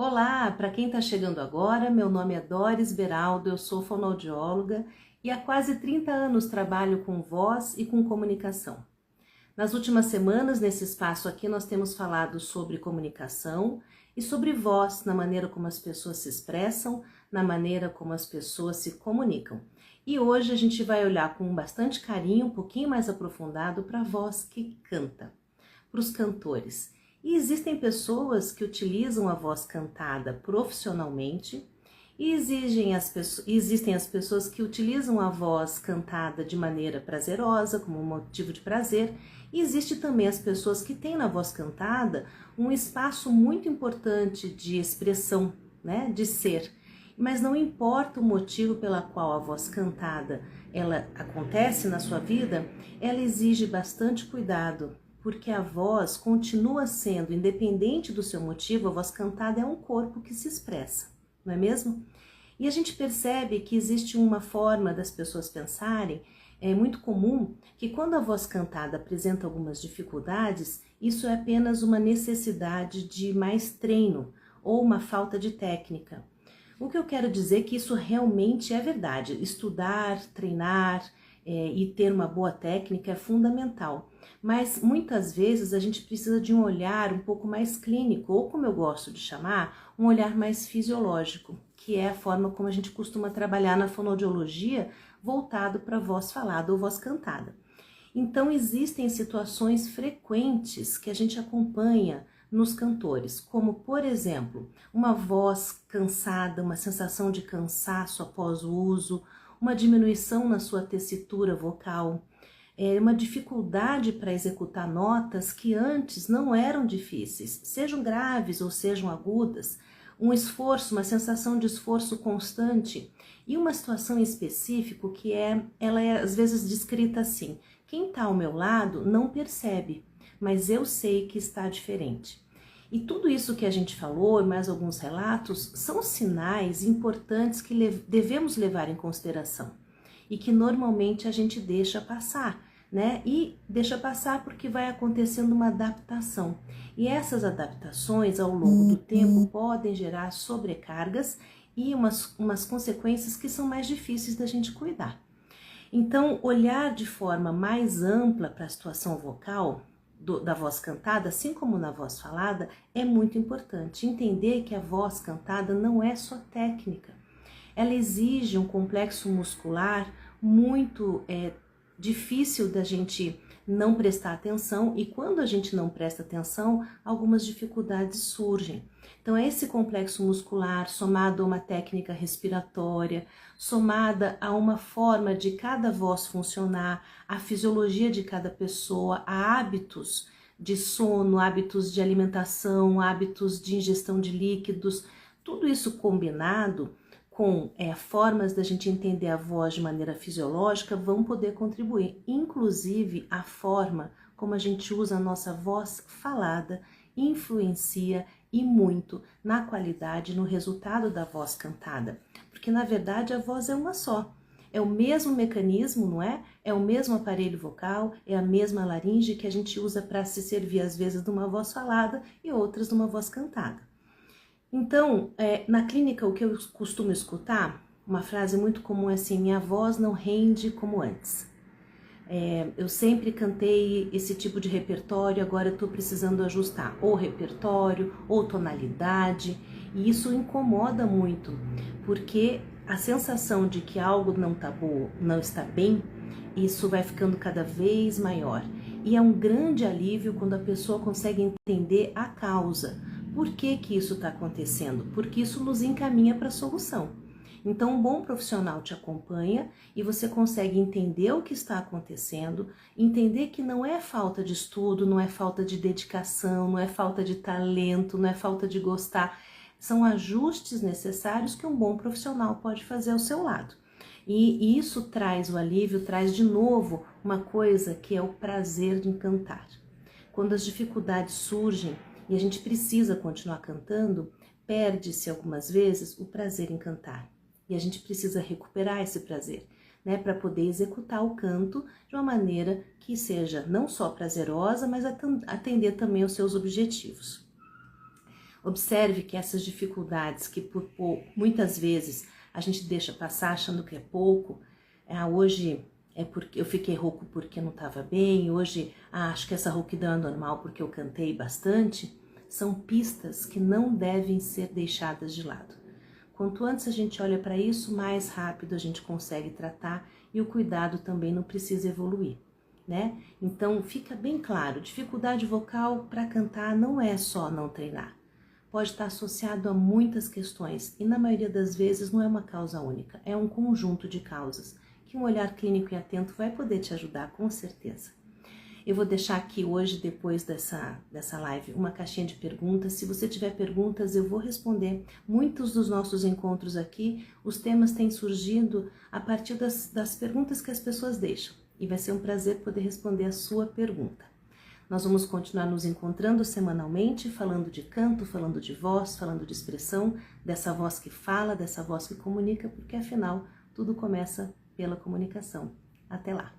Olá, para quem está chegando agora, meu nome é Doris Beraldo, eu sou fonoaudióloga e há quase 30 anos trabalho com voz e com comunicação. Nas últimas semanas, nesse espaço aqui, nós temos falado sobre comunicação e sobre voz, na maneira como as pessoas se expressam, na maneira como as pessoas se comunicam. E hoje a gente vai olhar com bastante carinho, um pouquinho mais aprofundado, para a voz que canta, para os cantores. E existem pessoas que utilizam a voz cantada profissionalmente e existem as pessoas que utilizam a voz cantada de maneira prazerosa, como um motivo de prazer, e existe também as pessoas que têm na voz cantada um espaço muito importante de expressão, né, de ser. Mas não importa o motivo pela qual a voz cantada ela acontece na sua vida, ela exige bastante cuidado, porque a voz continua sendo, independente do seu motivo, a voz cantada é um corpo que se expressa, não é mesmo? E a gente percebe que existe uma forma das pessoas pensarem, é muito comum, que quando a voz cantada apresenta algumas dificuldades, isso é apenas uma necessidade de mais treino ou uma falta de técnica. O que eu quero dizer é que isso realmente é verdade. Estudar, treinar e ter uma boa técnica é fundamental. Mas muitas vezes a gente precisa de um olhar um pouco mais clínico, ou como eu gosto de chamar, um olhar mais fisiológico, que é a forma como a gente costuma trabalhar na fonoaudiologia, voltado para voz falada ou voz cantada. Então existem situações frequentes que a gente acompanha nos cantores, como por exemplo, uma voz cansada, uma sensação de cansaço após o uso, uma diminuição na sua tessitura vocal, uma dificuldade para executar notas que antes não eram difíceis, sejam graves ou sejam agudas, um esforço, uma sensação de esforço constante e uma situação em específico que ela é às vezes descrita assim: quem está ao meu lado não percebe, mas eu sei que está diferente. E tudo isso que a gente falou e mais alguns relatos são sinais importantes que devemos levar em consideração e que normalmente a gente deixa passar, né? E deixa passar porque vai acontecendo uma adaptação. E essas adaptações ao longo do tempo podem gerar sobrecargas e umas consequências que são mais difíceis da gente cuidar. Então, olhar de forma mais ampla para a situação vocal da voz cantada, assim como na voz falada, é muito importante. Entender que a voz cantada não é só técnica. Ela exige um complexo muscular muito difícil da gente não prestar atenção, e quando a gente não presta atenção, algumas dificuldades surgem. Então é esse complexo muscular somado a uma técnica respiratória, somada a uma forma de cada voz funcionar, a fisiologia de cada pessoa, a hábitos de sono, hábitos de alimentação, hábitos de ingestão de líquidos, tudo isso combinado com formas da gente entender a voz de maneira fisiológica vão poder contribuir, inclusive a forma como a gente usa a nossa voz falada influencia e muito na qualidade, no resultado da voz cantada, porque na verdade a voz é uma só, é o mesmo mecanismo, não é? É o mesmo aparelho vocal, é a mesma laringe que a gente usa para se servir às vezes de uma voz falada e outras de uma voz cantada. Então, na clínica, o que eu costumo escutar, uma frase muito comum é assim: minha voz não rende como antes. Eu sempre cantei esse tipo de repertório, agora eu estou precisando ajustar ou repertório ou tonalidade, e isso incomoda muito, porque a sensação de que algo não está bom, não está bem, isso vai ficando cada vez maior. E é um grande alívio quando a pessoa consegue entender a causa. Por que que isso está acontecendo? Porque isso nos encaminha para a solução. Então, um bom profissional te acompanha e você consegue entender o que está acontecendo, entender que não é falta de estudo, não é falta de dedicação, não é falta de talento, não é falta de gostar. São ajustes necessários que um bom profissional pode fazer ao seu lado. E isso traz o alívio, traz de novo uma coisa que é o prazer de cantar. Quando as dificuldades surgem e a gente precisa continuar cantando, perde-se algumas vezes o prazer em cantar. E a gente precisa recuperar esse prazer, né, para poder executar o canto de uma maneira que seja não só prazerosa, mas atender também aos seus objetivos. Observe que essas dificuldades que muitas vezes a gente deixa passar achando que é pouco, hoje é porque eu fiquei rouco porque não estava bem, hoje acho que essa rouquidão é normal porque eu cantei bastante, são pistas que não devem ser deixadas de lado. Quanto antes a gente olha para isso, mais rápido a gente consegue tratar e o cuidado também não precisa evoluir, né? Então fica bem claro, dificuldade vocal para cantar não é só não treinar. Pode estar associado a muitas questões e na maioria das vezes não é uma causa única, é um conjunto de causas que um olhar clínico e atento vai poder te ajudar com certeza. Eu vou deixar aqui hoje, depois dessa live, uma caixinha de perguntas. Se você tiver perguntas, eu vou responder. Muitos dos nossos encontros aqui, os temas têm surgido a partir das perguntas que as pessoas deixam. E vai ser um prazer poder responder a sua pergunta. Nós vamos continuar nos encontrando semanalmente, falando de canto, falando de voz, falando de expressão, dessa voz que fala, dessa voz que comunica, porque afinal tudo começa pela comunicação. Até lá!